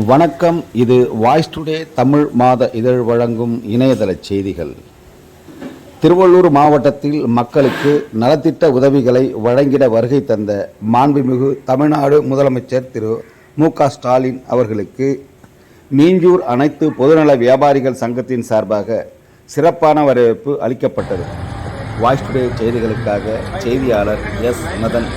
வணக்கம். இது voice today Tamil மாத இதழ் வழங்கும் இணையதள செய்திகள். திருவள்ளூர் மாவட்டத்தில் மக்களுக்கு நலத்திட்ட உதவிகளை வழங்கிட வருகை தந்த மாண்புமிகு தமிழ்நாடு முதலமைச்சர் திரு மு.க. ஸ்டாலின் அவர்களுக்கு மீஞ்சூர் அனைத்து பொதுநல வியாபாரிகள் சங்கத்தின் சார்பாக சிறப்பான வரவேற்பு அளிக்கப்பட்டது. வாய்ஸ் டுடே செய்திகளுக்காக செய்தியாளர் எஸ். மதன்.